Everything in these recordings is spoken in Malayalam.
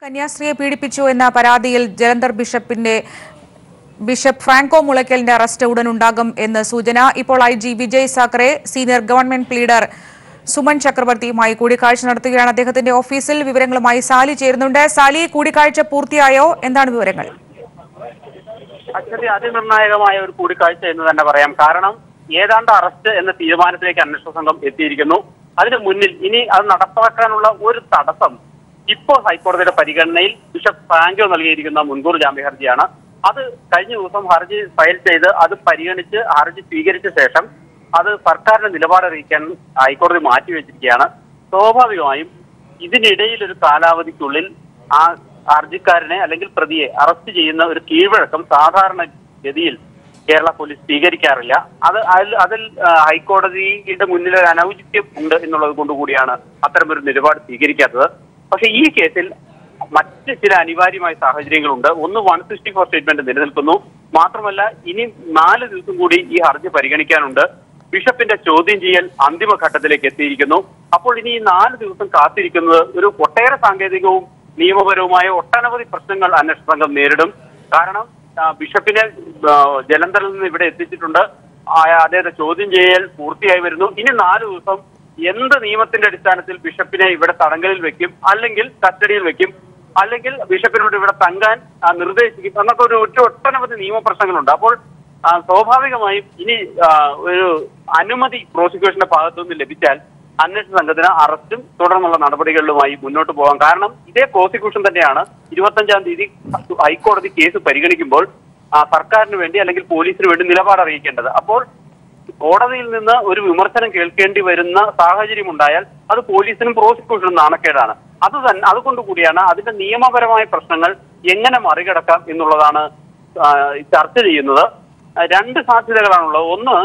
കന്യാസ്ത്രീയെ പീഡിപ്പിച്ചു എന്ന പരാതിയിൽ ജലന്ധർ ബിഷപ്പ് ഫ്രാങ്കോ മുളയ്ക്കലിന്റെ അറസ്റ്റ് ഉടൻ ഉണ്ടാകും എന്ന് സൂചന. ഇപ്പോൾ IG Vijay Sakhare senior government pleader Suman ചക്രവർത്തിയുമായി കൂടിക്കാഴ്ച നടത്തുകയാണ്. അദ്ദേഹത്തിന്റെ ഓഫീസിൽ വിവരങ്ങളുമായി സാലി ചേരുന്നുണ്ട്. സാലി, കൂടിക്കാഴ്ച പൂർത്തിയായോ? എന്താണ് വിവരങ്ങൾ? അതിനിർണായകമായ ഒരു കൂടിക്കാഴ്ച എന്ന് തന്നെ പറയാം. കാരണം ഏതാണ്ട് അറസ്റ്റ് എന്ന തീരുമാനത്തിലേക്ക് അന്വേഷണ സംഘം എത്തിയിരിക്കുന്നു. അതിന് മുന്നിൽ ഇനി അത് നടപ്പാക്കാനുള്ള ഒരു തടസ്സം ഇപ്പോൾ ഹൈക്കോടതിയുടെ പരിഗണനയിൽ ബിഷപ്പ് ഫ്രാങ്കോ നൽകിയിരിക്കുന്ന മുൻകൂർ ജാമ്യ ഹർജിയാണ്. അത് കഴിഞ്ഞ ദിവസം ഹർജി ഫയൽ ചെയ്ത് അത് പരിഗണിച്ച് ഹർജി സ്വീകരിച്ച ശേഷം അത് സർക്കാരിന്റെ നിലപാടറിയിക്കാൻ ഹൈക്കോടതി മാറ്റിവെച്ചിരിക്കുകയാണ്. സ്വാഭാവികമായും ഇതിനിടയിൽ ഒരു കാലാവധിക്കുള്ളിൽ ആ ഹർജിക്കാരനെ അല്ലെങ്കിൽ പ്രതിയെ അറസ്റ്റ് ചെയ്യുന്ന ഒരു കീഴ്വഴക്കം സാധാരണഗതിയിൽ കേരള പോലീസ് സ്വീകരിക്കാറില്ല. അതിൽ ഹൈക്കോടതിയുടെ മുന്നിൽ ഒരു അനൗചിത്യം ഉണ്ട് എന്നുള്ളത് കൊണ്ടുകൂടിയാണ് അത്തരമൊരു നിലപാട് സ്വീകരിക്കാത്തത്. പക്ഷെ ഈ കേസിൽ മറ്റ് ചില അനിവാര്യമായ സാഹചര്യങ്ങളുണ്ട്. ഒന്ന്, 164 സ്റ്റേറ്റ്മെന്റ് നിലനിൽക്കുന്നു. മാത്രമല്ല ഇനി 4 ദിവസം കൂടി ഈ ഹർജി പരിഗണിക്കാനുണ്ട്. ബിഷപ്പിന്റെ ചോദ്യം ചെയ്യൽ അന്തിമഘട്ടത്തിലേക്ക് എത്തിയിരിക്കുന്നു. അപ്പോൾ ഇനി ഈ 4 ദിവസം കാത്തിരിക്കുന്നത് ഒരു ഒട്ടേറെ സാങ്കേതികവും നിയമപരവുമായ ഒട്ടനവധി പ്രശ്നങ്ങൾ അന്വേഷണ സംഘം നേരിടും. കാരണം ബിഷപ്പിനെ ജലന്ധറിൽ നിന്ന് ഇവിടെ എത്തിച്ചിട്ടുണ്ട്. അദ്ദേഹത്തെ ചോദ്യം ചെയ്യൽ പൂർത്തിയായി വരുന്നു. ഇനി 4 ദിവസം എന്ത് നിയമത്തിന്റെ അടിസ്ഥാനത്തിൽ ബിഷപ്പിനെ ഇവിടെ തടങ്കലിൽ വെക്കും, അല്ലെങ്കിൽ കസ്റ്റഡിയിൽ വെക്കും, അല്ലെങ്കിൽ ബിഷപ്പിനോട് ഇവിടെ തങ്ങാൻ നിർദ്ദേശിക്കും എന്നൊക്കെ ഒരു ഒട്ടനവധി നിയമപ്രശ്നങ്ങളുണ്ട്. അപ്പോൾ സ്വാഭാവികമായും ഇനി ഒരു അനുമതി പ്രോസിക്യൂഷന്റെ ഭാഗത്തുനിന്ന് ലഭിച്ചാൽ അന്വേഷണ സംഘത്തിന് അറസ്റ്റും തുടർന്നുള്ള നടപടികളിലുമായി മുന്നോട്ട് പോകാം. കാരണം ഇതേ പ്രോസിക്യൂഷൻ തന്നെയാണ് 25-ാം തീയതി ഹൈക്കോടതി കേസ് പരിഗണിക്കുമ്പോൾ സർക്കാരിന് വേണ്ടി അല്ലെങ്കിൽ പോലീസിന് വേണ്ടി നിലപാട് അറിയിക്കേണ്ടത്. അപ്പോൾ കോടതിയിൽ നിന്ന് ഒരു വിമർശനം കേൾക്കേണ്ടി വരുന്ന സാഹചര്യം ഉണ്ടായാൽ അത് പോലീസിനും പ്രോസിക്യൂഷനും നാണക്കേടാണ്. അതുകൊണ്ടുകൂടിയാണ് അതിന്റെ നിയമപരമായ പ്രശ്നങ്ങൾ എങ്ങനെ മറികടക്കാം എന്നുള്ളതാണ് ചർച്ച ചെയ്യുന്നത്. 2 സാധ്യതകളാണുള്ളത്. ഒന്ന്,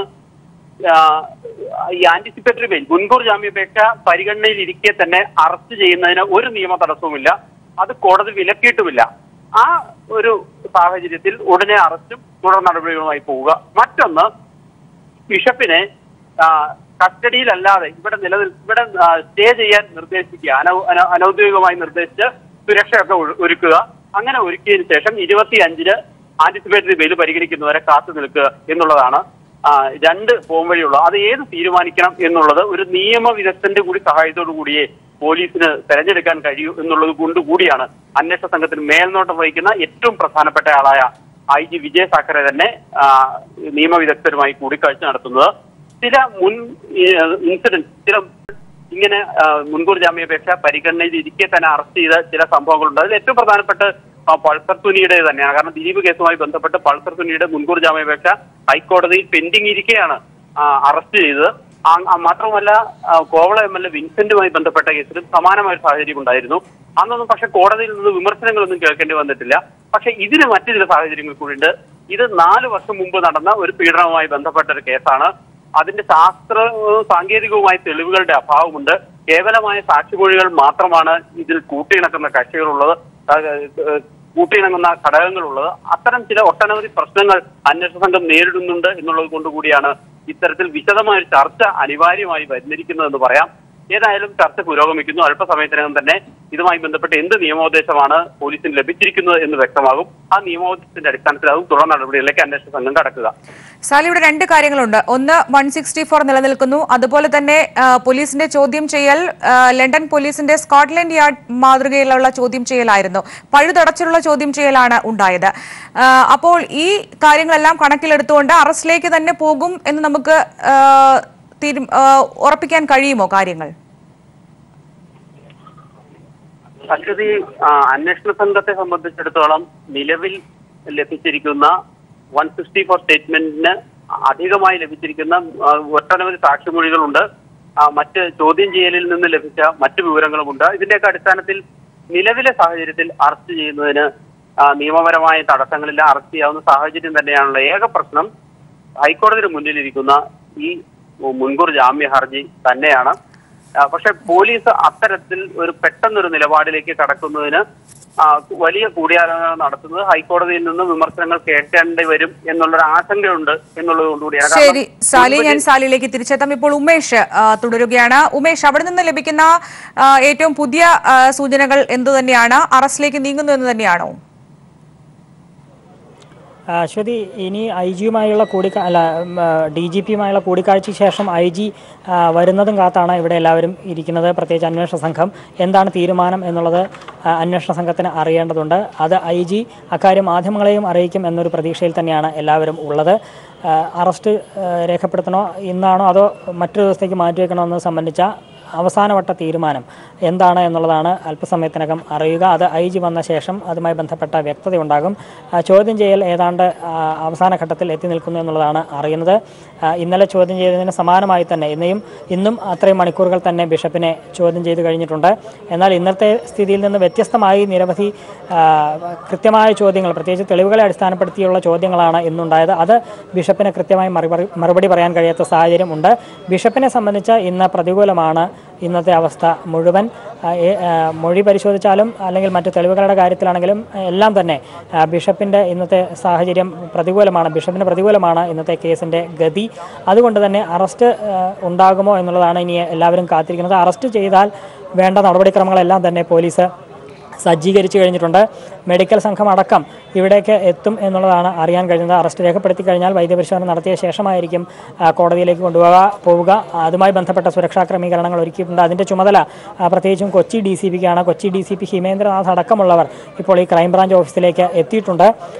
ഈ ആന്റിസിപ്പേറ്ററി ബെയിൽ, മുൻകൂർ ജാമ്യാപേക്ഷ പരിഗണനയിൽ ഇരിക്കെ തന്നെ അറസ്റ്റ് ചെയ്യുന്നതിന് ഒരു നിയമ തടസ്സവുമില്ല, അത് കോടതി വിലക്കിയിട്ടുമില്ല. ആ ഒരു സാഹചര്യത്തിൽ ഉടനെ അറസ്റ്റും തുടർ നടപടികളുമായി പോവുക. മറ്റൊന്ന്, ബിഷപ്പിനെ കസ്റ്റഡിയിലല്ലാതെ ഇവിടെ സ്റ്റേ ചെയ്യാൻ നിർദ്ദേശിക്കുക, അനൌദ്യോഗികമായി നിർദ്ദേശിച്ച് സുരക്ഷയൊക്കെ ഒരുക്കുക. അങ്ങനെ ഒരുക്കിയതിനു ശേഷം 25-ന് ആന്റിസിപ്പേറ്ററി ബെയിൽ പരിഗണിക്കുന്നവരെ കാത്തു നിൽക്കുക എന്നുള്ളതാണ് 2 പോംവഴിയുള്ളത്. അത് ഏത് തീരുമാനിക്കണം എന്നുള്ളത് ഒരു നിയമവിദഗ്ധന്റെ കൂടി സഹായത്തോടു കൂടിയേ പോലീസിന് തെരഞ്ഞെടുക്കാൻ കഴിയൂ എന്നുള്ളത് കൊണ്ടുകൂടിയാണ് അന്വേഷണ സംഘത്തിന് മേൽനോട്ടം വഹിക്കുന്ന ഏറ്റവും പ്രധാനപ്പെട്ട ആളായ IG വിജയ് സാക്കറെ തന്നെ നിയമവിദഗ്ധരുമായി കൂടിക്കാഴ്ച നടത്തുന്നത്. ചില ഇങ്ങനെ മുൻകൂർ ജാമ്യാപേക്ഷ പരിഗണനയിൽ ഇരിക്കെ തന്നെ അറസ്റ്റ് ചെയ്ത ചില സംഭവങ്ങളുണ്ട്. അതിൽ ഏറ്റവും പ്രധാനപ്പെട്ട പൾസർ സുനിയുടെ തന്നെയാണ്. കാരണം ദിലീപ് കേസുമായി ബന്ധപ്പെട്ട് പൾസർ സുനിയുടെ മുൻകൂർ ജാമ്യാപേക്ഷ ഹൈക്കോടതിയിൽ പെൻഡിംഗ് ഇരിക്കെയാണ് അറസ്റ്റ് ചെയ്തത്. മാത്രമല്ല കോവള MLA വിൻസെന്റുമായി ബന്ധപ്പെട്ട കേസിലും സമാനമായ ഒരു സാഹചര്യം ഉണ്ടായിരുന്നു. അന്നൊന്നും പക്ഷെ കോടതിയിൽ നിന്ന് വിമർശനങ്ങളൊന്നും കേൾക്കേണ്ടി വന്നിട്ടില്ല. പക്ഷെ ഇതിന് മറ്റു ചില സാഹചര്യങ്ങൾ കൂടിയുണ്ട്. ഇത് 4 വർഷം മുമ്പ് നടന്ന ഒരു പീഡനവുമായി ബന്ധപ്പെട്ട ഒരു കേസാണ്. അതിന്റെ സാങ്കേതികവുമായ തെളിവുകളുടെ അഭാവമുണ്ട്. കേവലമായ സാക്ഷിമൊഴികൾ മാത്രമാണ് ഇതിൽ കൂട്ടിയിണക്കുന്ന കക്ഷികളുള്ളത്, കൂട്ടിയിണങ്ങുന്ന ഘടകങ്ങളുള്ളത്. അത്തരം ചില ഒട്ടനവധി പ്രശ്നങ്ങൾ അന്വേഷണ സംഘം നേരിടുന്നുണ്ട് എന്നുള്ളത് കൊണ്ടുകൂടിയാണ് ഇത്തരത്തിൽ വിശദമായ ഒരു ചർച്ച അനിവാര്യമായി വന്നിരിക്കുന്നതെന്ന് പറയാം. ഏതായാലും ചർച്ച പുരോഗമിക്കുന്നു. അല്പസമയത്തിനകം തന്നെ ഇതുമായി ബന്ധപ്പെട്ട് എന്ത് നിയമോപദേശമാണ് പോലീസിന് ലഭിച്ചിരിക്കുന്നത് എന്ന് വ്യക്തമാകും. ആ നിയമോപദേശത്തിന്റെ അടിസ്ഥാനത്തിലാകും തുടർ നടപടികളിലേക്ക് അന്വേഷണ സംഘം കടക്കുക. സാലി, ഇവിടെ 2 കാര്യങ്ങളുണ്ട്. ഒന്ന്, 164 നിലനിൽക്കുന്നു. അതുപോലെ തന്നെ പോലീസിന്റെ ചോദ്യം ചെയ്യൽ ലണ്ടൻ പോലീസിന്റെ സ്കോട്ട്ലൻഡ് യാർഡ് മാതൃകയിലുള്ള ചോദ്യം ചെയ്യലായിരുന്നു. പഴുതടച്ചുള്ള ചോദ്യം ചെയ്യലാണ് ഉണ്ടായത്. അപ്പോൾ ഈ കാര്യങ്ങളെല്ലാം കണക്കിലെടുത്തുകൊണ്ട് അറസ്റ്റിലേക്ക് തന്നെ പോകും എന്ന് നമുക്ക് ഉറപ്പിക്കാൻ കഴിയുമോ കാര്യങ്ങൾ? അശ്വതി, അന്വേഷണ സംഘത്തെ സംബന്ധിച്ചിടത്തോളം നിലവിൽ ലഭിച്ചിരിക്കുന്ന 164 സ്റ്റേറ്റ്മെന്റിന് അധികമായി ലഭിച്ചിരിക്കുന്ന ഒട്ടനവധി സാക്ഷിമൊഴികളുണ്ട്. മറ്റ് ചോദ്യം ചെയ്യലിൽ നിന്ന് ലഭിച്ച മറ്റു വിവരങ്ങളുമുണ്ട്. ഇതിന്റെയൊക്കെ അടിസ്ഥാനത്തിൽ നിലവിലെ സാഹചര്യത്തിൽ അറസ്റ്റ് ചെയ്യുന്നതിന് നിയമപരമായ തടസ്സങ്ങളില്ല. അറസ്റ്റ് ചെയ്യാവുന്ന സാഹചര്യം തന്നെയാണുള്ള. ഏക പ്രശ്നം ഹൈക്കോടതിയുടെ മുന്നിലിരിക്കുന്ന ഈ മുൻകൂർ ജാമ്യ ഹർജി തന്നെയാണ്. പക്ഷെ പോലീസ് അത്തരത്തിൽ ഒരു പെട്ടെന്നൊരു നിലപാടിലേക്ക് കടക്കുന്നതിന് വലിയ കൂടിയാലോചന നടത്തുന്നത് ഹൈക്കോടതിയിൽ നിന്ന് വിമർശനങ്ങൾ കേൾക്കേണ്ടി വരും എന്നുള്ളൊരു ആശങ്കയുണ്ട് എന്നുള്ളതുകൊണ്ടുകൂടിയാണ്. ശരി സാലി, ഞാൻ സാലിയിലേക്ക് തിരിച്ചെത്താം. ഇപ്പോൾ ഉമേഷ് തുടരുകയാണ്. ഉമേഷ്, അവിടെ നിന്ന് ലഭിക്കുന്ന ഏറ്റവും പുതിയ സൂചനകൾ എന്തു തന്നെയാണ്? അറസ്റ്റിലേക്ക് നീങ്ങുന്നു എന്ന് തന്നെയാണോ? അശ്വതി, ഇനി IG-യുമായുള്ള DGP-യുമായുള്ള കൂടിക്കാഴ്ചയ്ക്ക് ശേഷം IG വരുന്നതും കാത്താണ് ഇവിടെ എല്ലാവരും ഇരിക്കുന്നത്. പ്രത്യേകിച്ച് അന്വേഷണ സംഘം എന്താണ് തീരുമാനം എന്നുള്ളത് അന്വേഷണ സംഘത്തിന് അറിയേണ്ടതുണ്ട്. അത് IG അക്കാര്യം മാധ്യമങ്ങളെയും അറിയിക്കും എന്നൊരു പ്രതീക്ഷയിൽ തന്നെയാണ് എല്ലാവരും ഉള്ളത്. അറസ്റ്റ് രേഖപ്പെടുത്തണോ ഇന്നാണോ അതോ മറ്റൊരു ദിവസത്തേക്ക് മാറ്റിവെക്കണോ എന്നത് സംബന്ധിച്ച അവസാനവട്ട തീരുമാനം എന്താണ് എന്നുള്ളതാണ് അല്പസമയത്തിനകം അറിയുക. അത് IG വന്ന ശേഷം അതുമായി ബന്ധപ്പെട്ട വ്യക്തതയുണ്ടാകും. ചോദ്യം ചെയ്യൽ ഏതാണ്ട് അവസാന ഘട്ടത്തിൽ എത്തി നിൽക്കുന്നു എന്നുള്ളതാണ് അറിയുന്നത്. ഇന്നലെ ചോദ്യം ചെയ്തതിന് സമാനമായി തന്നെ ഇന്നും അത്രയും മണിക്കൂറുകൾ തന്നെ ബിഷപ്പിനെ ചോദ്യം ചെയ്ത് കഴിഞ്ഞിട്ടുണ്ട്. എന്നാൽ ഇന്നത്തെ സ്ഥിതിയിൽ നിന്ന് വ്യത്യസ്തമായി നിരവധി കൃത്യമായ ചോദ്യങ്ങൾ, പ്രത്യേകിച്ച് തെളിവുകളെ അടിസ്ഥാനപ്പെടുത്തിയുള്ള ചോദ്യങ്ങളാണ് ഇന്നുണ്ടായത്. അത് ബിഷപ്പിന് കൃത്യമായി മറുപടി പറയാൻ കഴിയാത്ത സാഹചര്യം ഉണ്ട്. ബിഷപ്പിനെ സംബന്ധിച്ച് ഇന്ന് പ്രതികൂലമാണ് ഇന്നത്തെ അവസ്ഥ മുഴുവൻ. മൊഴി പരിശോധിച്ചാലും അല്ലെങ്കിൽ മറ്റു തെളിവുകളുടെ കാര്യത്തിലാണെങ്കിലും എല്ലാം തന്നെ ബിഷപ്പിൻ്റെ ഇന്നത്തെ സാഹചര്യം പ്രതികൂലമാണ്. ബിഷപ്പിന് പ്രതികൂലമാണ് ഇന്നത്തെ കേസിൻ്റെ ഗതി. അതുകൊണ്ട് തന്നെ അറസ്റ്റ് ഉണ്ടാകുമോ എന്നുള്ളതാണ് ഇനി എല്ലാവരും കാത്തിരിക്കുന്നത്. അറസ്റ്റ് ചെയ്താൽ വേണ്ട നടപടിക്രമങ്ങളെല്ലാം തന്നെ പോലീസ് സജ്ജീകരിച്ചു കഴിഞ്ഞിട്ടുണ്ട്. മെഡിക്കൽ സംഘം അടക്കം ഇവിടേക്ക് എത്തും എന്നുള്ളതാണ് അറിയാൻ കഴിയുന്നത്. അറസ്റ്റ് രേഖപ്പെടുത്തി കഴിഞ്ഞാൽ വൈദ്യപരിശോധന നടത്തിയ ശേഷമായിരിക്കും കോടതിയിലേക്ക് കൊണ്ടുപോവുക. അതുമായി ബന്ധപ്പെട്ട സുരക്ഷാ ക്രമീകരണങ്ങൾ ഒരുക്കിയിട്ടുണ്ട്. അതിൻ്റെ ചുമതല പ്രത്യേകിച്ചും കൊച്ചി DCP-ക്കാണ്. കൊച്ചി DCP ഹിമേന്ദ്രനാഥ് അടക്കമുള്ളവർ ഇപ്പോൾ ഈ ക്രൈംബ്രാഞ്ച് ഓഫീസിലേക്ക് എത്തിയിട്ടുണ്ട്.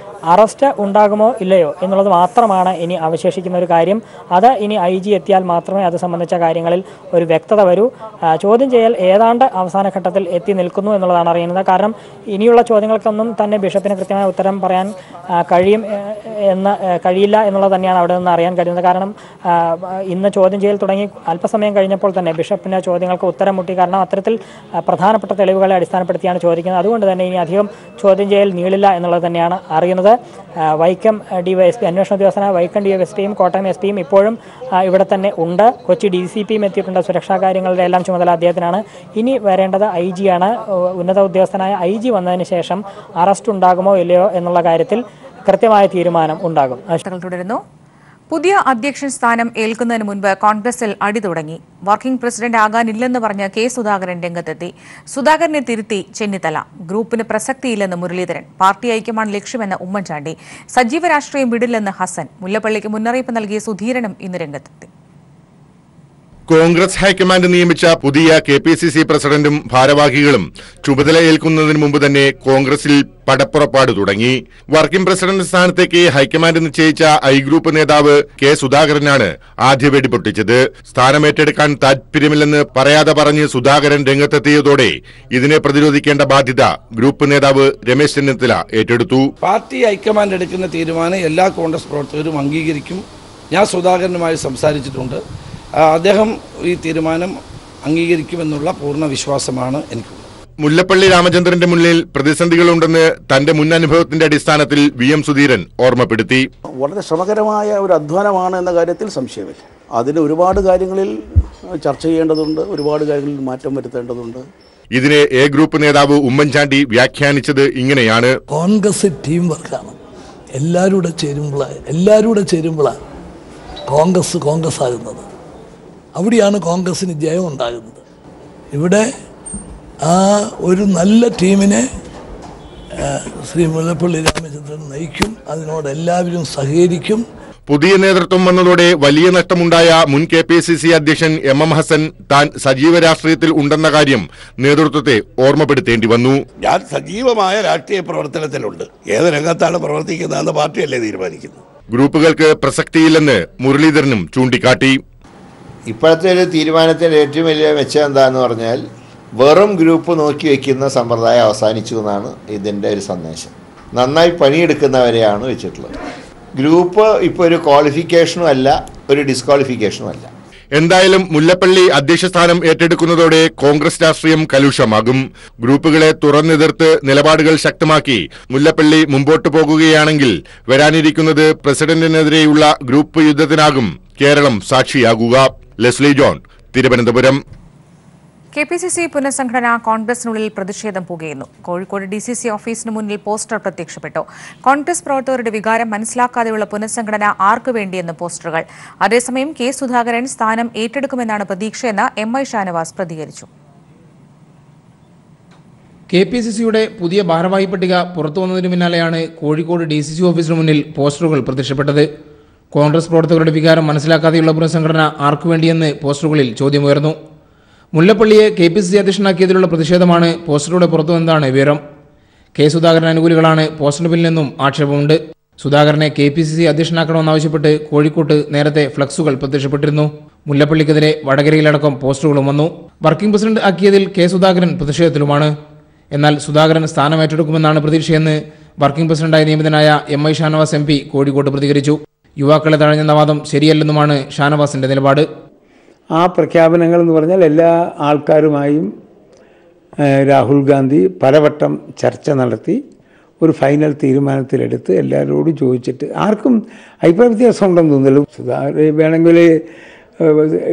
അറസ്റ്റ് ഉണ്ടാകുമോ ഇല്ലയോ എന്നുള്ളത് മാത്രമാണ് ഇനി അവശേഷിക്കുന്ന ഒരു കാര്യം. അത് ഇനി IG എത്തിയാൽ മാത്രമേ അത് സംബന്ധിച്ച കാര്യങ്ങളിൽ ഒരു വ്യക്തത വരൂ. ചോദ്യം ചെയ്യൽ ഏതാണ്ട് അവസാന ഘട്ടത്തിൽ എത്തി നിൽക്കുന്നു എന്നുള്ളതാണ് അറിയുന്നത്. കാരണം ഇനിയുള്ള ചോദ്യങ്ങൾക്കൊന്നും തന്നെ ബിഷപ്പിന് കൃത്യമായ ഉത്തരം പറയാൻ കഴിയില്ല എന്നുള്ളത് തന്നെയാണ് അവിടെ നിന്ന് അറിയാൻ കഴിയുന്നത്. കാരണം ഇന്ന് ചോദ്യം ചെയ്യൽ തുടങ്ങി അല്പസമയം കഴിഞ്ഞപ്പോൾ തന്നെ ബിഷപ്പിൻ്റെ ചോദ്യങ്ങൾക്ക് ഉത്തരം മുട്ടി. കാരണം അത്തരത്തിൽ പ്രധാനപ്പെട്ട തെളിവുകളെ അടിസ്ഥാനപ്പെടുത്തിയാണ് ചോദിക്കുന്നത്. അതുകൊണ്ട് തന്നെ ഇനി അധികം ചോദ്യം ചെയ്യൽ നീളില്ല എന്നുള്ളത് തന്നെയാണ് അറിയുന്നത്. വൈക്കം DYSP, അന്വേഷണ ഉദ്യോഗസ്ഥനായ വൈക്കം DYSP-യും കോട്ടയം SP-യും ഇപ്പോഴും ഇവിടെ തന്നെ ഉണ്ട്. കൊച്ചി DCP-യും എത്തിയിട്ടുണ്ട്. സുരക്ഷാ കാര്യങ്ങളുടെ എല്ലാം ചുമതല അദ്ദേഹത്തിനാണ്. ഇനി വരേണ്ടത് IG-യാണ്. ഉന്നത ഉദ്യോഗസ്ഥനായ IG വന്നതിന് ശേഷം അറസ്റ്റ് ഉണ്ടാകുമോ ഇല്ലയോ എന്നുള്ള കാര്യത്തിൽ കൃത്യമായ തീരുമാനം ഉണ്ടാകും. തുടരുന്നു. പുതിയ അധ്യക്ഷൻ സ്ഥാനം ഏൽക്കുന്നതിന് മുൻപ് കോൺഗ്രസിൽ അടി തുടങ്ങി. വർക്കിംഗ് പ്രസിഡന്റ് ആകാനില്ലെന്ന് പറഞ്ഞ് K. സുധാകരൻ രംഗത്തെത്തി. സുധാകരനെ തിരുത്തി ചെന്നിത്തല. ഗ്രൂപ്പിന് പ്രസക്തിയില്ലെന്ന് മുരളീധരൻ. പാർട്ടി ഐക്യമാണ് ലക്ഷ്യമെന്ന് ഉമ്മൻചാണ്ടി. സജീവ രാഷ്ട്രീയം വിടില്ലെന്ന് ഹസൻ. മുല്ലപ്പള്ളിക്ക് മുന്നറിയിപ്പ് നൽകിയ സുധീരനും ഇന്ന് രംഗത്തെത്തി. കോൺഗ്രസ് ഹൈക്കമാൻഡ് നിയമിച്ച പുതിയ KPCC പ്രസിഡന്റും ഭാരവാഹികളും ചുമതല ഏൽക്കുന്നതിന് മുമ്പ് തന്നെ കോൺഗ്രസിൽ പടപ്പുറപ്പാട് തുടങ്ങി. വർക്കിംഗ് പ്രസിഡന്റ് സ്ഥാനത്തേക്ക് ഹൈക്കമാൻഡ് നിശ്ചയിച്ച ഗ്രൂപ്പ് നേതാവ് K. സുധാകരനാണ് ആദ്യ വെടിപൊട്ടിച്ചത്. സ്ഥാനമേറ്റെടുക്കാൻ താൽപര്യമില്ലെന്ന് പറയാതെ പറഞ്ഞ് സുധാകരൻ രംഗത്തെത്തിയതോടെ ഇതിനെ പ്രതിരോധിക്കേണ്ട ബാധ്യത ഗ്രൂപ്പ് നേതാവ് രമേശ് ചെന്നിത്തല ഏറ്റെടുത്തു. പാർട്ടി ഹൈക്കമാൻഡ് എടുക്കുന്ന തീരുമാനം എല്ലാ കോൺഗ്രസ് പ്രവർത്തകരും അംഗീകരിക്കും. ഞാൻ സുധാകരനുമായി സംസാരിച്ചിട്ടുണ്ട്. അദ്ദേഹം ഈ തീരുമാനം അംഗീകരിക്കുമെന്നുള്ള പൂർണ്ണ വിശ്വാസമാണ് എനിക്കുള്ളത്. മുല്ലപ്പള്ളി രാമചന്ദ്രന്റെ മുന്നിൽ പ്രതിസന്ധികളുണ്ടെന്ന് തന്റെ മുൻ അനുഭവത്തിന്റെ അടിസ്ഥാനത്തിൽ VM സുധീരൻ ഓർമ്മപ്പെടുത്തി. വളരെ ശ്രമകരമായ ഒരു അധ്വാനമാണ് എന്ന കാര്യത്തിൽ സംശയമില്ല. അതിന് ഒരുപാട് കാര്യങ്ങളിൽ ചർച്ച ചെയ്യേണ്ടതുണ്ട്, ഒരുപാട് കാര്യങ്ങളിൽ മാറ്റം വരുത്തേണ്ടതുണ്ട്. ഇതിനെ ഗ്രൂപ്പ് നേതാവ് ഉമ്മൻചാണ്ടി വ്യാഖ്യാനിച്ചത് ഇങ്ങനെയാണ്. കോൺഗ്രസ് ടീം വർക്കാണ്. എല്ലാവരുടെ ചേരുമ്പോഴാണ് കോൺഗ്രസ് ആകുന്നത്. അവിടെയാണ് കോൺഗ്രസിന് ജയം ഉണ്ടാകുന്നത്. ഇവിടെ ഒരു നല്ല ടീമിനെ ശ്രീ മുല്ലപ്പള്ളി രാമചന്ദ്രൻ നയിക്കും. അതിനോട് എല്ലാവരും സഹകരിക്കും. പുതിയ നേതൃത്വം വന്നതോടെ വലിയ നഷ്ടമുണ്ടായ മുൻ KPCC അധ്യക്ഷൻ MM ഹസൻ താൻ സജീവ രാഷ്ട്രീയത്തിൽ ഉണ്ടെന്ന കാര്യം നേതൃത്വത്തെ ഓർമ്മപ്പെടുത്തേണ്ടി വന്നു. ഞാൻ സജീവമായ രാഷ്ട്രീയ പ്രവർത്തനത്തിലുണ്ട്. ഏത് രംഗത്താണ് പ്രവർത്തിക്കുന്നതെന്ന് പാർട്ടിയല്ലേ തീരുമാനിക്കുന്നത്. ഗ്രൂപ്പുകൾക്ക് പ്രസക്തിയില്ലെന്ന് മുരളീധരനും ചൂണ്ടിക്കാട്ടി. ഇപ്പോഴത്തെ ഒരു തീരുമാനത്തിന്റെ ഏറ്റവും വലിയ മെച്ചം എന്താന്ന് പറഞ്ഞാൽ വെറും ഗ്രൂപ്പ് നോക്കി വയ്ക്കുന്ന സമ്പ്രദായം അവസാനിച്ചു എന്നാണ് ഇതിൻ്റെ ഒരു സന്ദേശം. നന്നായി പണിയെടുക്കുന്നവരെയാണ് വെച്ചിട്ടുള്ളത്. ഗ്രൂപ്പ് ഇപ്പോൾ ഒരു ക്വാളിഫിക്കേഷനും അല്ല, ഒരു ഡിസ്ക്വാളിഫിക്കേഷനും അല്ല. എന്തായാലും മുല്ലപ്പള്ളി അധ്യക്ഷസ്ഥാനം ഏറ്റെടുക്കുന്നതോടെ കോൺഗ്രസ് രാഷ്ട്രീയം കലുഷമാകും. ഗ്രൂപ്പുകളെ തുറന്നെതിർത്ത് നിലപാടുകൾ ശക്തമാക്കി മുല്ലപ്പള്ളി മുമ്പോട്ടു പോകുകയാണെങ്കിൽ വരാനിരിക്കുന്നത് പ്രസിഡന്റിനെതിരെയുള്ള ഗ്രൂപ്പ് യുദ്ധത്തിനാകും കേരളം സാക്ഷിയാകുക. Leslie John, Thiruvananthapuram. കെപിസിസി പുനഃസംഘടന കോൺഗ്രസിനുള്ളിൽ പ്രതിഷേധം പുകയുന്നു. കോഴിക്കോട് ഡിസിസി ഓഫീസിന് മുന്നിൽ പോസ്റ്റർ പ്രത്യക്ഷപ്പെട്ടു. കോൺഗ്രസ് പ്രവർത്തകരുടെ വികാരം മനസ്സിലാക്കാതെയുള്ള പുനഃസംഘടന ആർക്കു വേണ്ടിയെന്ന് പോസ്റ്ററുകൾ. അതേസമയം കെ സുധാകരൻ സ്ഥാനം ഏറ്റെടുക്കുമെന്നാണ് പ്രതീക്ഷയെന്ന് എം.ഐ. ഷാനവാസ് പ്രതികരിച്ചു. കെപിസിസിയുടെ പുതിയ ഭാരവാഹി പട്ടിക പുറത്തുവന്നതിനു പിന്നാലെയാണ് കോഴിക്കോട് ഡിസിസി ഓഫീസിന് മുന്നിൽ പോസ്റ്ററുകൾ പ്രത്യക്ഷപ്പെട്ടത്. കോൺഗ്രസ് പ്രവർത്തകരുടെ വികാരം മനസ്സിലാക്കാതെയുള്ള പുനഃസംഘടന ആർക്കുവേണ്ടിയെന്ന് പോസ്റ്ററുകളിൽ ചോദ്യമുയർന്നു. മുല്ലപ്പള്ളിയെ കെപിസിസി അധ്യക്ഷനാക്കിയതിലുള്ള പ്രതിഷേധമാണ് പോസ്റ്ററിലൂടെ പുറത്തുവന്നതാണ് വിവരം. കെ സുധാകരൻ അനുകൂലികളാണ് പോസ്റ്ററിന് പിന്നിലെന്നും ആക്ഷേപമുണ്ട്. സുധാകരനെ കെപിസിസി അധ്യക്ഷനാക്കണമെന്നാവശ്യപ്പെട്ട് കോഴിക്കോട്ട് നേരത്തെ ഫ്ലക്സുകൾ പ്രത്യക്ഷപ്പെട്ടിരുന്നു. മുല്ലപ്പള്ളിക്കെതിരെ വടകരയിലടക്കം പോസ്റ്ററുകളും വന്നു. വർക്കിംഗ് പ്രസിഡന്റ് ആക്കിയതിൽ കെ സുധാകരൻ പ്രതിഷേധത്തിലുമാണ്. എന്നാൽ സുധാകരൻ സ്ഥാനം ഏറ്റെടുക്കുമെന്നാണ് പ്രതീക്ഷയെന്ന് വർക്കിംഗ് പ്രസിഡന്റായി നിയമിതനായ എം.ഐ. ഷാനവാസ് എം.പി. കോഴിക്കോട്ട് പ്രതികരിച്ചു. യുവാക്കളെ തഴഞ്ഞെന്ന വാദം ശരിയല്ലെന്നുമാണ് ഷാനവാസിന്റെ നിലപാട്. ആ പ്രഖ്യാപനങ്ങൾ എന്ന് പറഞ്ഞാൽ എല്ലാ ആൾക്കാരുമായും രാഹുൽ ഗാന്ധി പലവട്ടം ചർച്ച നടത്തി ഒരു ഫൈനൽ തീരുമാനത്തിലെടുത്ത് എല്ലാവരോടും ചോദിച്ചിട്ട് ആർക്കും അഭിപ്രായ വ്യത്യാസം ഉണ്ടെന്ന് തോന്നുന്നു. സുധാകരൻ വേണമെങ്കിൽ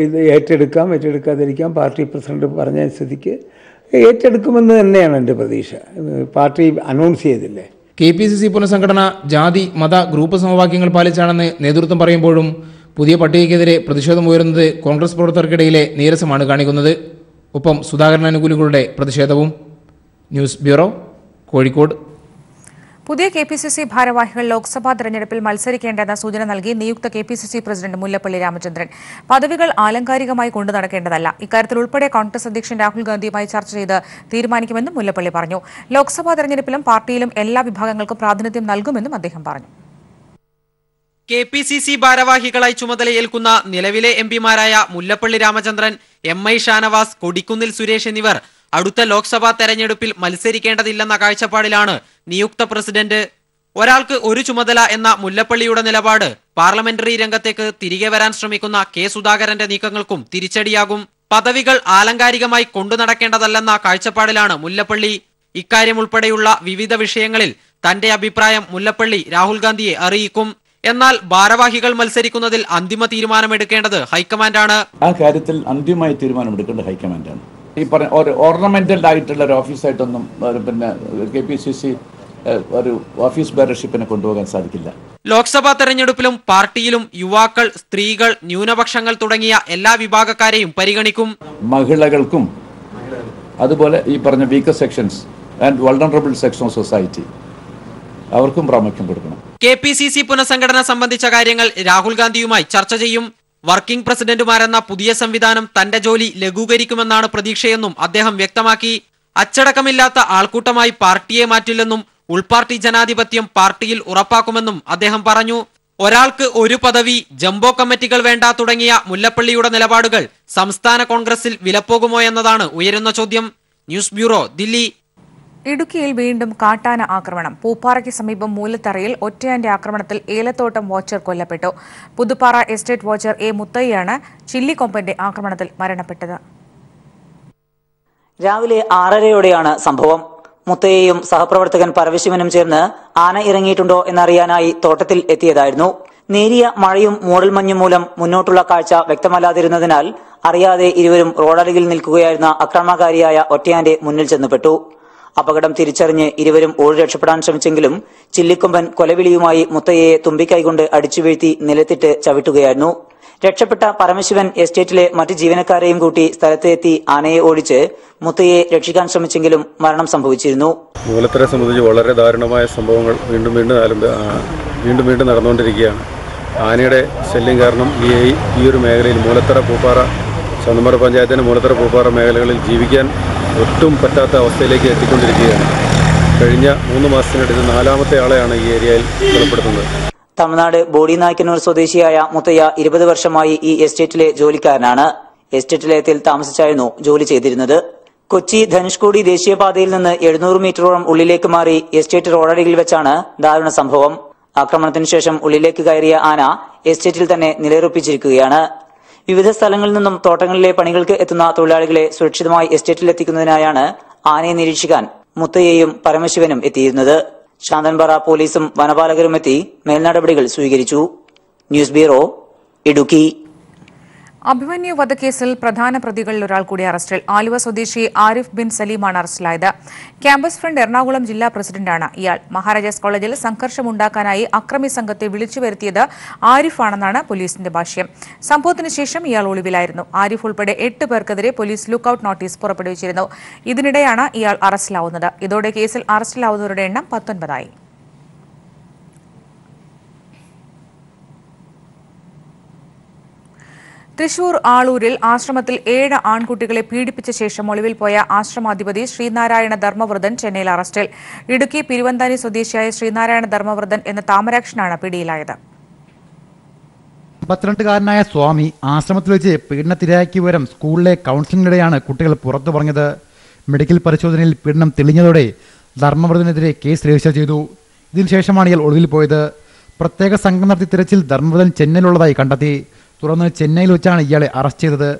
ഇത് ഏറ്റെടുക്കാതിരിക്കാം. പാർട്ടി പ്രസിഡന്റ് പറഞ്ഞ സ്ഥിതിക്ക് ഏറ്റെടുക്കുമെന്ന് തന്നെയാണ് എൻ്റെ പ്രതീക്ഷ. പാർട്ടി അനൗൺസ് ചെയ്തില്ലേ. കെപിസിസി പുനഃസംഘടന ജാതി മത ഗ്രൂപ്പ് സമവാക്യങ്ങൾ പാലിച്ചാണെന്ന് നേതൃത്വം പറയുമ്പോഴും പുതിയ പട്ടികയ്ക്കെതിരെ പ്രതിഷേധമുയരുന്നത് കോൺഗ്രസ് പ്രവർത്തകർക്കിടയിലെ നീരസമാണ് കാണിക്കുന്നത്. ഒപ്പം സുധാകരൻ അനുകൂലികളുടെ പ്രതിഷേധവും. News bureau, Kozhikode. പുതിയ കെപിസിസി ഭാരവാഹികൾ ലോക്സഭാ തെരഞ്ഞെടുപ്പിൽ മത്സരിക്കേണ്ടെന്ന സൂചന നൽകി നിയുക്ത കെപിസിസി പ്രസിഡന്റ് മുല്ലപ്പള്ളി രാമചന്ദ്രൻ. പദവികൾ ആലങ്കാരികമായി കൊണ്ടു നടക്കേണ്ടതല്ല. ഇക്കാര്യത്തിൽ ഉൾപ്പെടെ കോൺഗ്രസ് അധ്യക്ഷൻ രാഹുൽ ഗാന്ധിയുമായി ചർച്ച ചെയ്ത് തീരുമാനിക്കുമെന്നും മുല്ലപ്പള്ളി പറഞ്ഞു. ലോക്സഭാ തെരഞ്ഞെടുപ്പിലും പാർട്ടിയിലും എല്ലാ വിഭാഗങ്ങൾക്കും പ്രാതിനിധ്യം നൽകുമെന്നും അദ്ദേഹം പറഞ്ഞു. കെപിസിസി ഭാരവാഹികളായി ചുമതലയേൽക്കുന്ന നിലവിലെ എംപിമാരായ മുല്ലപ്പള്ളി രാമചന്ദ്രൻ, എം.ഐ. ഷാനവാസ്, കൊടിക്കുന്നിൽ സുരേഷ് എന്നിവർ അടുത്ത ലോക്സഭാ തെരഞ്ഞെടുപ്പിൽ മത്സരിക്കേണ്ടതില്ലെന്ന കാഴ്ചപ്പാടിലാണ് നിയുക്ത പ്രസിഡന്റ്. ഒരാൾക്ക് ഒരു ചുമതല എന്ന മുല്ലപ്പള്ളിയുടെ നിലപാട് പാർലമെന്ററി രംഗത്തേക്ക് തിരികെ വരാൻ ശ്രമിക്കുന്ന കെ സുധാകരന്റെ നീക്കങ്ങൾക്കും തിരിച്ചടിയാകും. പദവികൾ ആലങ്കാരികമായി കൊണ്ടു നടക്കേണ്ടതല്ലെന്ന കാഴ്ചപ്പാടിലാണ് മുല്ലപ്പള്ളി. ഇക്കാര്യം ഉൾപ്പെടെയുള്ള വിവിധ വിഷയങ്ങളിൽ തന്റെ അഭിപ്രായം മുല്ലപ്പള്ളി രാഹുൽ ഗാന്ധിയെ അറിയിക്കും. എന്നാൽ ഭാരവാഹികൾ മത്സരിക്കുന്നതിൽ അന്തിമ തീരുമാനമെടുക്കേണ്ടത് ഹൈക്കമാൻഡാണ്. ആ കാര്യത്തിൽ അന്തിമമായ തീരുമാനമെടുക്കേണ്ടത് ഹൈക്കമാൻഡാണ്. ഈ പറഞ്ഞ ഒരു ഓർണമെന്റൽ ആയിട്ടുള്ള ഒരു ഓഫീസായിട്ടൊന്നും പിന്നെ കെപിസിസി ഒരു ഓഫീസ് ബെയർഷിപ്പിനെ കൊണ്ടുപോകാൻ സാധിക്കില്ല. ലോക്സഭാ തെരഞ്ഞെടുപ്പിലും പാർട്ടിയിലും യുവാക്കൾ, സ്ത്രീകൾ, ന്യൂനപക്ഷങ്ങൾ തുടങ്ങിയ എല്ലാ വിഭാഗക്കാരെയും പരിഗണിക്കും. മഹിളകൾക്കും അതുപോലെ ഈ പറഞ്ഞ weaker sections and vulnerable section of society അവർക്കും പ്രാമുഖ്യം കൊടുക്കണം. കെപിസിസി പുനഃസംഘടന സംബന്ധിച്ച കാര്യങ്ങൾ രാഹുൽ ഗാന്ധിയുമായി ചർച്ച ചെയ്യും. വർക്കിംഗ് പ്രസിഡന്റുമാരെന്ന പുതിയ സംവിധാനം തന്റെ ജോലി ലഘൂകരിക്കുമെന്നാണ് പ്രതീക്ഷയെന്നും അദ്ദേഹം വ്യക്തമാക്കി. അച്ചടക്കമില്ലാത്ത ആൾക്കൂട്ടമായി പാർട്ടിയെ മാറ്റില്ലെന്നും ഉൾപാർട്ടി ജനാധിപത്യം പാർട്ടിയിൽ ഉറപ്പാക്കുമെന്നും അദ്ദേഹം പറഞ്ഞു. ഒരാൾക്ക് ഒരു പദവി, ജംബോ കമ്മിറ്റികൾ വേണ്ട തുടങ്ങിയ മുല്ലപ്പള്ളിയുടെ നിലപാടുകൾ സംസ്ഥാന കോൺഗ്രസിൽ വിലപ്പോകുമോ എന്നതാണ് ഉയരുന്ന ചോദ്യം. News bureau, Delhi. ഇടുക്കിയിൽ വീണ്ടും കാട്ടാന ആക്രമണം. പൂപ്പാറയ്ക്ക് സമീപം മൂലത്തറയിൽ ഒറ്റയാന്റെ ആക്രമണത്തിൽ ഏലത്തോട്ടം വാച്ചർ കൊല്ലപ്പെട്ടു. പുതുപ്പാറ എസ്റ്റേറ്റ് വാച്ചർ എ മുത്തയ്യാണ് ചില്ലിക്കൊമ്പന്റെ ആക്രമണത്തിൽ മരണപ്പെട്ടത്. രാവിലെ 6:30യോടെയാണ് സംഭവം. മുത്തയ്യയും സഹപ്രവർത്തകൻ പരമശിവനും ചേർന്ന് ആന ഇറങ്ങിയിട്ടുണ്ടോ എന്നറിയാനായി തോട്ടത്തിൽ എത്തിയതായിരുന്നു. നേരിയ മഴയും മൂടൽമഞ്ഞും മൂലം മുന്നോട്ടുള്ള കാഴ്ച വ്യക്തമല്ലാതിരുന്നതിനാൽ അറിയാതെ ഇരുവരും റോഡരികിൽ നിൽക്കുകയായിരുന്ന അക്രമകാരിയായ ഒറ്റയാന്റെ മുന്നിൽ ചെന്നുപെട്ടു. അപകടം തിരിച്ചറിഞ്ഞ് ഇരുവരും ഓടി രക്ഷപ്പെടാൻ ശ്രമിച്ചെങ്കിലും ചില്ലിക്കൊമ്പൻ കൊലവിളിയുമായി മുത്തയ്യയെ തുമ്പിക്കൈകൊണ്ട് അടിച്ചു വീഴ്ത്തി നിലത്തിട്ട് ചവിട്ടുകയായിരുന്നു. രക്ഷപ്പെട്ട പരമശിവൻ എസ്റ്റേറ്റിലെ മറ്റ് ജീവനക്കാരെയും കൂട്ടി സ്ഥലത്തെത്തി ആനയെ ഓടിച്ച് മുത്തയ്യയെ രക്ഷിക്കാൻ ശ്രമിച്ചെങ്കിലും മരണം സംഭവിച്ചിരുന്നു. മൂലത്തറയെ സംബന്ധിച്ച് വളരെ ദാരുണമായ സംഭവങ്ങൾ വീണ്ടും നടന്നുകൊണ്ടിരിക്കുകയാണ്. ആനയുടെ ശല്യം കാരണം ഈ ഒരു മേഖലയിൽ മൂലത്തറ, പൂപ്പാറ, ചന്ദമറ പഞ്ചായത്തിന് മൂലത്തറ, പൂപ്പാറ മേഖലകളിൽ ജീവിക്കാൻ ഒട്ടും പറ്റാത്ത അവസ്ഥയിലേക്ക് എത്തിക്കൊണ്ടിരിക്കുകയാണ്. കഴിഞ്ഞ 3 മാസത്തിനിടയിൽ 4ാമത്തെ ആളെയാണ് ഈ ഏരിയയിൽ കൊലപ്പെടുത്തുന്നത്. തമിഴ്നാട് ബോഡിനായ്ക്കന്നൂർ സ്വദേശിയായ മുത്തയ്യ 20 വർഷമായി ഈ എസ്റ്റേറ്റിലെ ജോലിക്കാരനാണ്. എസ്റ്റേറ്റ് ലയത്തിൽ താമസിച്ചായിരുന്നു ജോലി ചെയ്തിരുന്നത്. കൊച്ചി ധനുഷ്കോടി ദേശീയപാതയിൽ നിന്ന് 700 മീറ്ററോളം ഉള്ളിലേക്ക് മാറി എസ്റ്റേറ്റ് റോഡരികിൽ വെച്ചാണ് ദാരുണ സംഭവം. ആക്രമണത്തിനു ശേഷം ഉള്ളിലേക്ക് കയറിയ ആന എസ്റ്റേറ്റിൽ തന്നെ നിലയുറപ്പിച്ചിരിക്കുകയാണ്. വിവിധ സ്ഥലങ്ങളിൽ നിന്നും തോട്ടങ്ങളിലെ പണികൾക്ക് എത്തുന്ന തൊഴിലാളികളെ സുരക്ഷിതമായി എസ്റ്റേറ്റിലെത്തിക്കുന്നതിനായാണ് ആനയെ നിരീക്ഷിക്കാൻ മുത്തയ്യയും പരമശിവനും എത്തിയിരുന്നത്. ശാന്തൻപാറ പോലീസും വനപാലകരും എത്തി മേൽനടപടികൾ സ്വീകരിച്ചു. News bureau, Idukki. അഭിമന്യു വധക്കേസിൽ പ്രധാന പ്രതികളിൽ ഒരാൾ കൂടി അറസ്റ്റിൽ. ആലുവ സ്വദേശി ആരിഫ് ബിൻ സലീമാണ് അറസ്റ്റിലായത്. ക്യാമ്പസ് ഫ്രണ്ട് എറണാകുളം ജില്ലാ പ്രസിഡന്റാണ് ഇയാൾ. മഹാരാജാസ് കോളേജിൽ സംഘർഷമുണ്ടാക്കാനായി അക്രമി സംഘത്തെ വിളിച്ചു വരുത്തിയത് ആരിഫാണെന്നാണ് പോലീസിന്റെ ഭാഷ്യം. സംഭവത്തിന് ശേഷം ഇയാൾ ഒളിവിലായിരുന്നു. ആരിഫ് ഉൾപ്പെടെ 8 പേർക്കെതിരെ പോലീസ് ലുക്കൌട്ട് നോട്ടീസ് പുറപ്പെടുവിച്ചിരുന്നു. ഇതിനിടെയാണ് ഇയാൾ അറസ്റ്റിലാവുന്നത്. ഇതോടെ കേസിൽ അറസ്റ്റിലാവുന്നവരുടെ എണ്ണം 19ആയി. തൃശൂർ ആളൂരിൽ ആശ്രമത്തിൽ 7 ആൺകുട്ടികളെ പീഡിപ്പിച്ച ശേഷം ഒളിവിൽ പോയ ആശ്രമാധിപതി ശ്രീനാരായണ ധർമ്മവ്രതൻ ചെന്നൈയിൽ അറസ്റ്റിൽ. ഇടുക്കി പിരുവന്താനി സ്വദേശിയായ ശ്രീനാരായണ ധർമ്മവ്രതൻ എന്ന താമരാക്ഷനാണ് പിടിയിലായത്. 52-കാരനായ സ്വാമി ആശ്രമത്തിൽ വെച്ച് പീഡനത്തിരയാക്കിയ വിവരം സ്കൂളിലെ കൗൺസിലിംഗിനിടെയാണ് കുട്ടികൾ പുറത്തു പറഞ്ഞത്. മെഡിക്കൽ പരിശോധനയിൽ പീഡനം തെളിഞ്ഞതോടെ ധർമ്മവ്രതനെതിരെ കേസ് രജിസ്റ്റർ ചെയ്തു. ഇതിനുശേഷമാണ് ഇയാൾ ഒളിവിൽ പോയത്. പ്രത്യേക സംഘം നടത്തിയ തിരച്ചിൽ ധർമ്മവ്രതൻ ചെന്നൈയിലുള്ളതായി കണ്ടെത്തി. തുടർന്ന് ചെന്നൈയിൽ വെച്ചാണ് ഇയാളെ അറസ്റ്റ് ചെയ്തത്.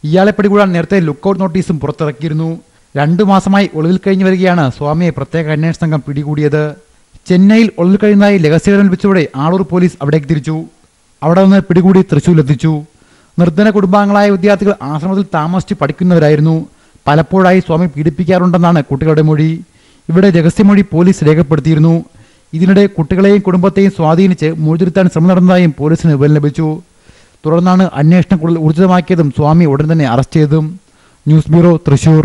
ഇയാളെ പിടികൂടാൻ നേരത്തെ ലുക്കൌട്ട് നോട്ടീസും പുറത്തിറക്കിയിരുന്നു. 2 മാസമായി ഒളിവിൽ കഴിഞ്ഞു വരികയാണ് സ്വാമിയെ പ്രത്യേക അന്വേഷണ സംഘം പിടികൂടിയത്. ചെന്നൈയിൽ ഒളിവിൽ കഴിയുന്നതായി രഹസ്യവിവരം ലഭിച്ചതോടെ ആളൂർ പോലീസ് അവിടേക്ക് തിരിച്ചു. അവിടെ നിന്ന് പിടികൂടി തൃശ്ശൂരിലെത്തിച്ചു. നിർധന കുടുംബാംഗങ്ങളായ വിദ്യാർത്ഥികൾ ആശ്രമത്തിൽ താമസിച്ച് പഠിക്കുന്നവരായിരുന്നു. പലപ്പോഴായി സ്വാമി പീഡിപ്പിക്കാറുണ്ടെന്നാണ് കുട്ടികളുടെ മൊഴി. ഇവിടെ രഹസ്യമൊഴി പോലീസ് രേഖപ്പെടുത്തിയിരുന്നു. ഇതിനിടെ കുട്ടികളെയും കുടുംബത്തെയും സ്വാധീനിച്ച് മൊഴിതിരുത്താൻ ശ്രമം നടന്നതായും പോലീസിന് വിവരം ലഭിച്ചു. തുടർന്നാണ് അന്വേഷണം കൂടുതൽ ഊർജിതമാക്കിയതും സ്വാമി ഉടൻ തന്നെ അറസ്റ്റ് ചെയ്തതും. News bureau, Thrissur.